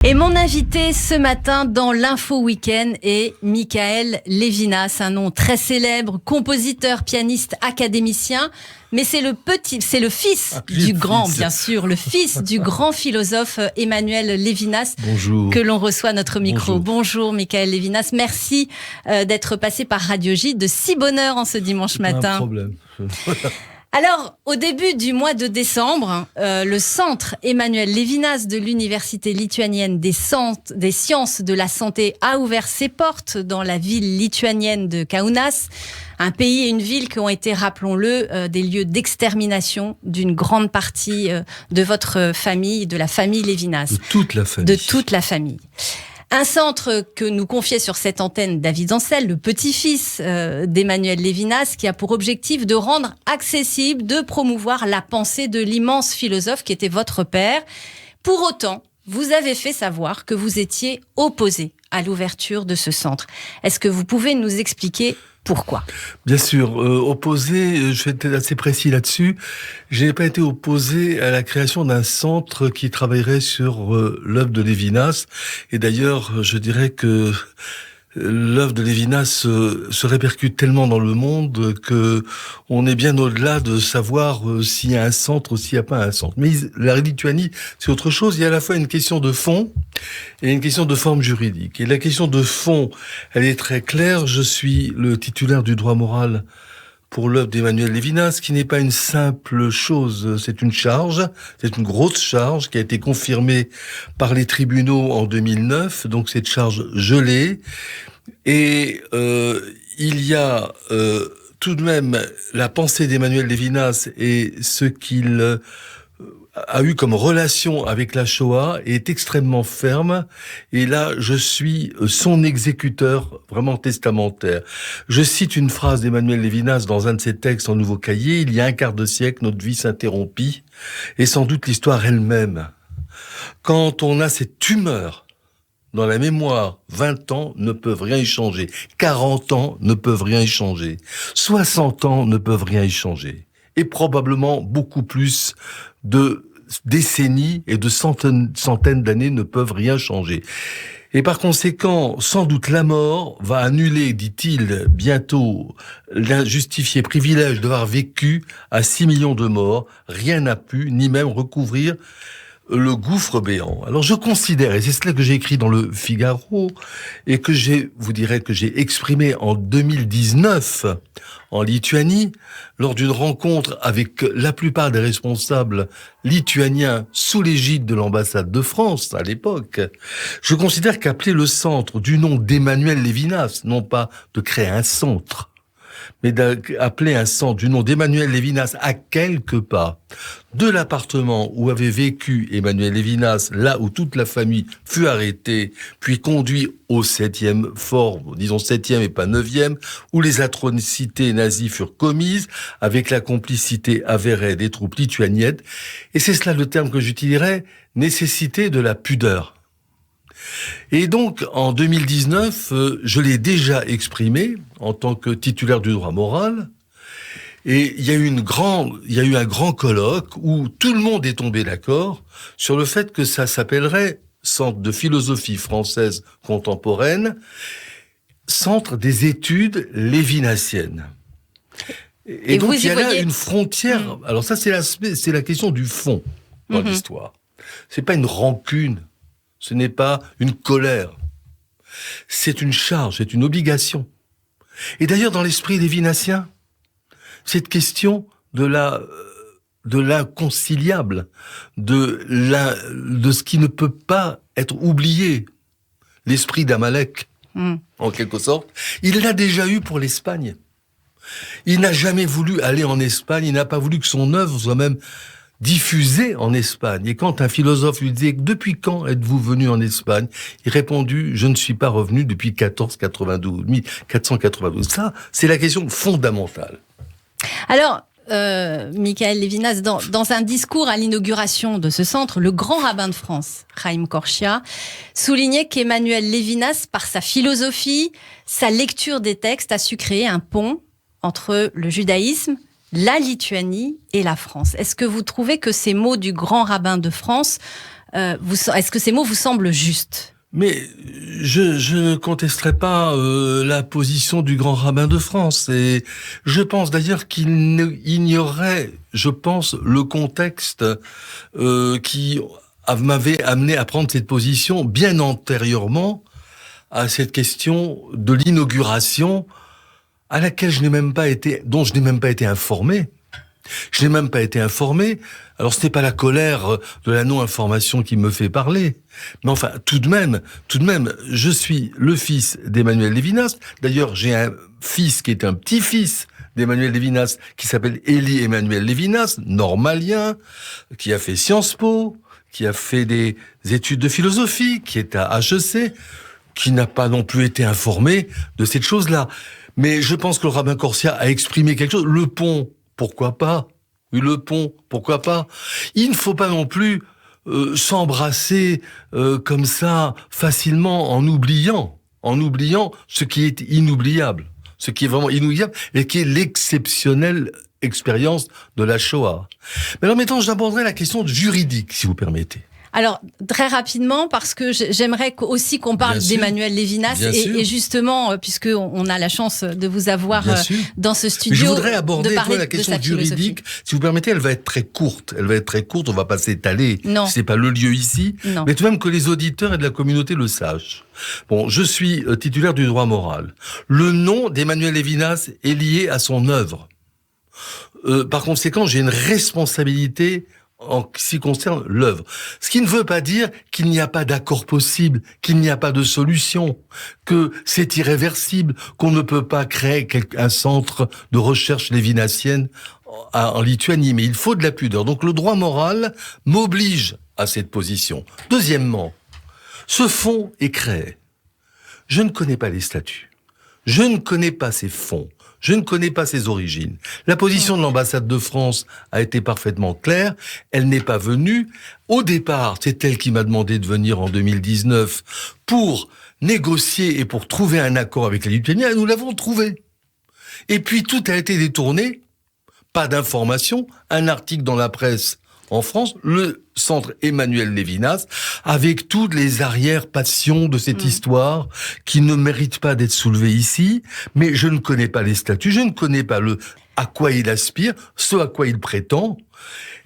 Et mon invité ce matin dans l'Info Week-end est Michael Levinas, un nom très célèbre, compositeur, pianiste, académicien. Mais c'est le fils du grand, bien sûr, le fils du grand philosophe Emmanuel Levinas. Bonjour. Que l'on reçoit à notre micro. Bonjour Michael Levinas. Merci d'être passé par Radio J. De si bonne heure en ce dimanche matin. Pas un problème. Alors, au début du mois de décembre, le centre Emmanuel Levinas de l'Université lituanienne des sciences de la santé a ouvert ses portes dans la ville lituanienne de Kaunas, un pays et une ville qui ont été, rappelons-le, des lieux d'extermination d'une grande partie de votre famille, de la famille Levinas. De toute la famille. De toute la famille. Un centre que nous confiait sur cette antenne David Ancel, le petit-fils d'Emmanuel Levinas, qui a pour objectif de rendre accessible, de promouvoir la pensée de l'immense philosophe qui était votre père. Pour autant, vous avez fait savoir que vous étiez opposé à l'ouverture de ce centre. Est-ce que vous pouvez nous expliquer pourquoi ? Bien sûr, opposé, je vais être assez précis là-dessus. Je n'ai pas été opposé à la création d'un centre qui travaillerait sur l'œuvre de Levinas. Et d'ailleurs, je dirais que l'œuvre de Levinas se répercute tellement dans le monde que on est bien au-delà de savoir s'il y a un centre ou s'il n'y a pas un centre. Mais la Lituanie, c'est autre chose. Il y a à la fois une question de fond et une question de forme juridique. Et la question de fond, elle est très claire. Je suis le titulaire du droit moral pour l'œuvre d'Emmanuel Levinas, qui n'est pas une simple chose, c'est une charge, c'est une grosse charge qui a été confirmée par les tribunaux en 2009, donc cette charge je l'ai. Et il y a tout de même la pensée d'Emmanuel Levinas et ce qu'il a eu comme relation avec la Shoah est extrêmement ferme. Et là, je suis son exécuteur vraiment testamentaire. Je cite une phrase d'Emmanuel Levinas dans un de ses textes en nouveau cahier. Il y a un quart de siècle, notre vie s'interrompit. Et sans doute l'histoire elle-même. Quand on a cette tumeur dans la mémoire, 20 ans ne peuvent rien y changer. 40 ans ne peuvent rien y changer. 60 ans ne peuvent rien y changer. Et probablement beaucoup plus de décennies et de centaines d'années ne peuvent rien changer. Et par conséquent, sans doute la mort va annuler, dit-il, bientôt l'injustifié privilège d'avoir vécu à 6 millions de morts. Rien n'a pu, ni même recouvrir le gouffre béant. Alors je considère, et c'est cela que j'ai écrit dans le Figaro, et que j'ai exprimé en 2019 en Lituanie, lors d'une rencontre avec la plupart des responsables lituaniens sous l'égide de l'ambassade de France à l'époque. Je considère qu'appeler le centre du nom d'Emmanuel Levinas, non pas de créer un centre, mais d'appeler un centre du nom d'Emmanuel Levinas à quelques pas de l'appartement où avait vécu Emmanuel Levinas, là où toute la famille fut arrêtée, puis conduit au 7e fort, disons 7e et pas 9e, où les atrocités nazies furent commises, avec la complicité avérée des troupes lituaniennes. Et c'est cela le terme que j'utiliserais, nécessité de la pudeur. Et donc, en 2019, je l'ai déjà exprimé en tant que titulaire du droit moral. Et il y a eu un grand colloque où tout le monde est tombé d'accord sur le fait que ça s'appellerait Centre de philosophie française contemporaine, Centre des études lévinassiennes. Et donc, il y a là une frontière. Alors ça, c'est la question du fond dans l'histoire. C'est pas une rancune. Ce n'est pas une colère. C'est une charge, c'est une obligation. Et d'ailleurs, dans l'esprit lévinassien, cette question de l'inconciliable, de ce qui ne peut pas être oublié, l'esprit d'Amalek, en quelque sorte, il l'a déjà eu pour l'Espagne. Il n'a jamais voulu aller en Espagne, il n'a pas voulu que son œuvre soit même diffusé en Espagne. Et quand un philosophe lui disait « Depuis quand êtes-vous venu en Espagne ?» Il répondit « Je ne suis pas revenu depuis 1492. » Ça, c'est la question fondamentale. Alors, Michael Levinas, dans un discours à l'inauguration de ce centre, le grand rabbin de France, Chaim Korshia, soulignait qu'Emmanuel Levinas, par sa philosophie, sa lecture des textes, a su créer un pont entre le judaïsme, la Lituanie et la France. Est-ce que vous trouvez que ces mots du grand rabbin de France Est-ce que ces mots vous semblent justes ? Mais je ne contesterai pas la position du grand rabbin de France. Et je pense d'ailleurs qu'il ignorait, le contexte qui m'avait amené à prendre cette position bien antérieurement à cette question de l'inauguration dont je n'ai même pas été informé. Je n'ai même pas été informé. Alors ce n'est pas la colère de la non-information qui me fait parler. Mais enfin, tout de même, je suis le fils d'Emmanuel Lévinas. D'ailleurs, j'ai un fils qui est un petit-fils d'Emmanuel Lévinas, qui s'appelle Élie Emmanuel Lévinas, normalien, qui a fait Sciences Po, qui a fait des études de philosophie, qui est à HEC, qui n'a pas non plus été informé de cette chose-là. Mais je pense que le rabbin Corsia a exprimé quelque chose. Le pont, pourquoi pas ? Oui, le pont, pourquoi pas ? Il ne faut pas non plus s'embrasser comme ça facilement en oubliant ce qui est inoubliable, ce qui est vraiment inoubliable et qui est l'exceptionnelle expérience de la Shoah. Mais alors maintenant, j'aborderai la question juridique, si vous permettez. Alors, très rapidement, parce que j'aimerais aussi qu'on parle d'Emmanuel Lévinas et justement, puisqu'on a la chance de vous avoir dans ce studio. Mais je voudrais aborder la question juridique. Si vous permettez, elle va être très courte. On va pas s'étaler. Non. C'est pas le lieu ici. Non. Mais tout de même que les auditeurs et de la communauté le sachent. Bon, je suis titulaire du droit moral. Le nom d'Emmanuel Lévinas est lié à son œuvre. Par conséquent, j'ai une responsabilité en ce qui concerne l'œuvre. Ce qui ne veut pas dire qu'il n'y a pas d'accord possible, qu'il n'y a pas de solution, que c'est irréversible, qu'on ne peut pas créer un centre de recherche lévinassienne en Lituanie. Mais il faut de la pudeur. Donc le droit moral m'oblige à cette position. Deuxièmement, ce fonds est créé. Je ne connais pas les statuts. Je ne connais pas ces fonds. Je ne connais pas ses origines. La position de l'ambassade de France a été parfaitement claire. Elle n'est pas venue. Au départ, c'est elle qui m'a demandé de venir en 2019 pour négocier et pour trouver un accord avec la Lituanie. Et nous l'avons trouvé. Et puis tout a été détourné. Pas d'information. Un article dans la presse en France, le centre Emmanuel Lévinas, avec toutes les arrière-passions de cette histoire qui ne méritent pas d'être soulevées ici, mais je ne connais pas les statuts, je ne connais pas à quoi il aspire, ce à quoi il prétend.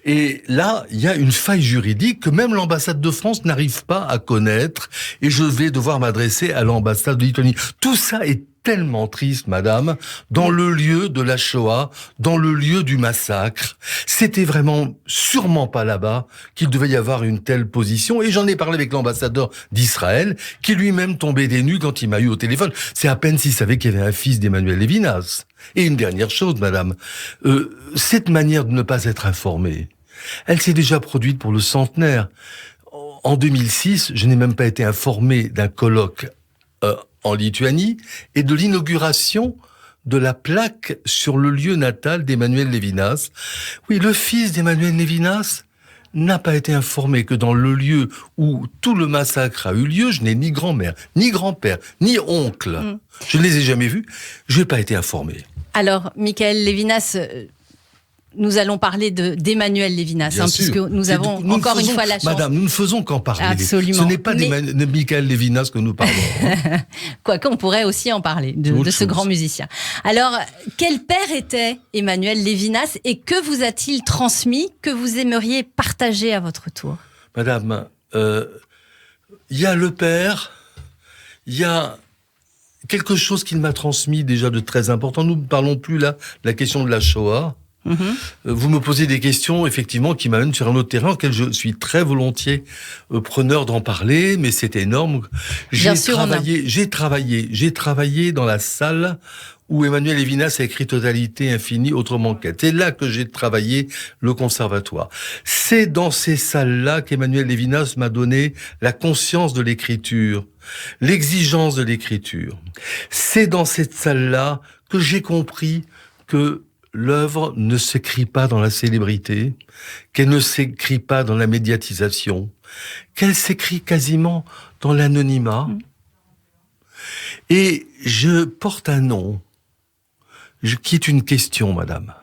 Et là, il y a une faille juridique que même l'ambassade de France n'arrive pas à connaître, et je vais devoir m'adresser à l'ambassade de Lituanie. Tout ça est tellement triste, madame, dans le lieu de la Shoah, dans le lieu du massacre. C'était vraiment sûrement pas là-bas qu'il devait y avoir une telle position. Et j'en ai parlé avec l'ambassadeur d'Israël, qui lui-même tombait des nues quand il m'a eu au téléphone. C'est à peine s'il savait qu'il y avait un fils d'Emmanuel Lévinas. Et une dernière chose, madame, cette manière de ne pas être informé, elle s'est déjà produite pour le centenaire. En 2006, je n'ai même pas été informé d'un colloque en Lituanie et de l'inauguration de la plaque sur le lieu natal d'Emmanuel Lévinas. Oui, le fils d'Emmanuel Lévinas n'a pas été informé que dans le lieu où tout le massacre a eu lieu, je n'ai ni grand-mère, ni grand-père, ni oncle. Je ne les ai jamais vus. Je n'ai pas été informé. Alors, Michael Lévinas, nous allons parler d'Emmanuel Lévinas, puisque nous avons encore une fois la chance. Madame, nous ne faisons qu'en parler. Absolument. Ce n'est pas de Michael Lévinas que nous parlons. Quoique, on pourrait aussi en parler, de ce grand musicien. Alors, quel père était Emmanuel Lévinas et que vous a-t-il transmis, que vous aimeriez partager à votre tour ? Madame, il y a le père, il y a quelque chose qu'il m'a transmis déjà de très important. Nous ne parlons plus là de la question de la Shoah. Vous me posez des questions, effectivement, qui m'amènent sur un autre terrain auquel je suis très volontiers preneur d'en parler, mais c'est énorme. J'ai travaillé dans la salle où Emmanuel Lévinas a écrit Totalité infinie, autrement quête. C'est là que j'ai travaillé le conservatoire. C'est dans ces salles-là qu'Emmanuel Lévinas m'a donné la conscience de l'écriture, l'exigence de l'écriture. C'est dans cette salle-là que j'ai compris que l'œuvre ne s'écrit pas dans la célébrité, qu'elle ne s'écrit pas dans la médiatisation, qu'elle s'écrit quasiment dans l'anonymat. Et je porte un nom qui est une question, madame.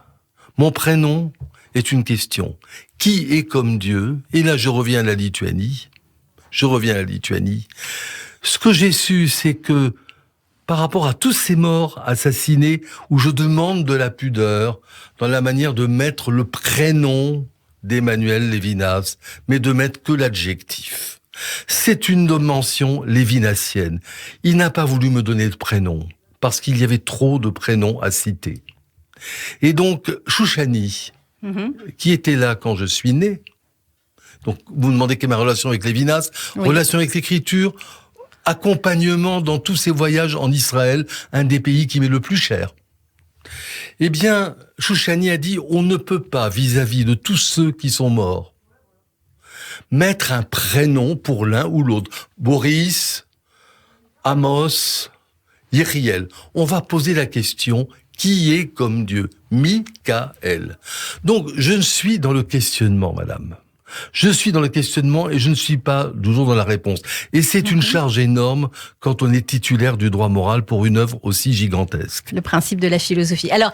Mon prénom est une question. Qui est comme Dieu? Et là, je reviens à la Lituanie. Ce que j'ai su, c'est que par rapport à tous ces morts assassinés, où je demande de la pudeur dans la manière de mettre le prénom d'Emmanuel Levinas, mais de mettre que l'adjectif. C'est une dimension lévinassienne. Il n'a pas voulu me donner de prénom, parce qu'il y avait trop de prénoms à citer. Et donc, Chouchani, qui était là quand je suis né, donc vous me demandez quelle est ma relation avec Levinas, oui. Relation avec l'écriture, accompagnement dans tous ces voyages en Israël, un des pays qui m'est le plus cher. Eh bien, Chouchani a dit, on ne peut pas, vis-à-vis de tous ceux qui sont morts, mettre un prénom pour l'un ou l'autre. Boris, Amos, Yeriel. On va poser la question, qui est comme Dieu? Michael. Donc, je suis dans le questionnement, madame. Je suis dans le questionnement et je ne suis pas toujours dans la réponse. Et c'est une charge énorme quand on est titulaire du droit moral pour une œuvre aussi gigantesque. Le principe de la philosophie. Alors,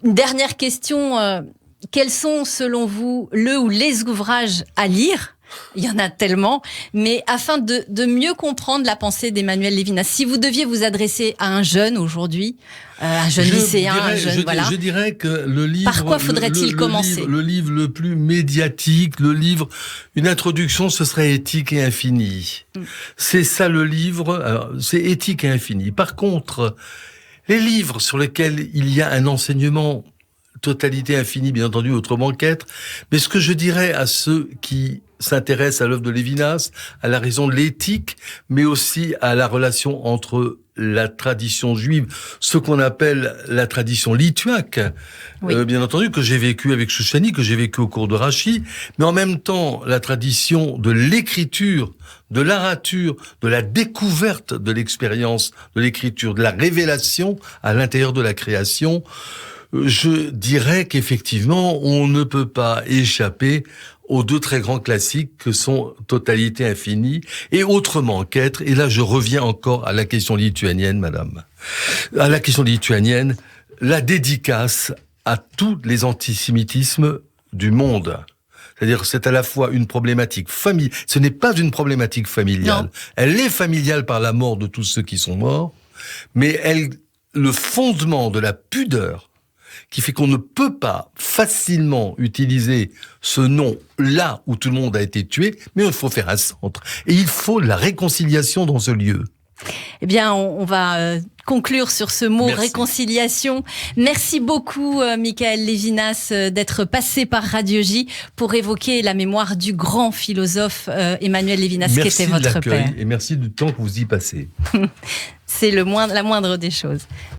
une dernière question. Quels sont, selon vous, le ou les ouvrages à lire? Il y en a tellement, mais afin de mieux comprendre la pensée d'Emmanuel Levinas, si vous deviez vous adresser à un jeune aujourd'hui, un jeune lycéen, je dirais que le livre... Par quoi faudrait-il commencer? Le livre le plus médiatique, une introduction, ce serait Éthique et Infini. C'est ça le livre, alors, c'est Éthique et Infini. Par contre, les livres sur lesquels il y a un enseignement, totalité infinie, bien entendu, autrement qu'être, mais ce que je dirais à ceux qui s'intéresse à l'œuvre de Levinas, à la raison de l'éthique, mais aussi à la relation entre la tradition juive, ce qu'on appelle la tradition lituaque, oui. Bien entendu, que j'ai vécu avec Chouchani, que j'ai vécu au cours de Rachi, mais en même temps, la tradition de l'écriture, de l'arature, de la découverte de l'expérience de l'écriture, de la révélation à l'intérieur de la création. Je dirais qu'effectivement, on ne peut pas échapper aux deux très grands classiques que sont Totalité infinie et Autrement qu'être. Et là, je reviens encore à la question lituanienne, madame. À la question lituanienne, la dédicace à tous les antisémitismes du monde. C'est-à-dire, c'est à la fois une problématique familiale. Ce n'est pas une problématique familiale. Non. Elle est familiale par la mort de tous ceux qui sont morts, mais le fondement de la pudeur qui fait qu'on ne peut pas facilement utiliser ce nom là où tout le monde a été tué, mais il faut faire un centre. Et il faut la réconciliation dans ce lieu. Eh bien, on va conclure sur ce mot. Merci. Réconciliation. Merci beaucoup, Michael Levinas, d'être passé par Radio J pour évoquer la mémoire du grand philosophe Emmanuel Levinas, qui était votre père. Et merci du temps que vous y passez. C'est la moindre des choses.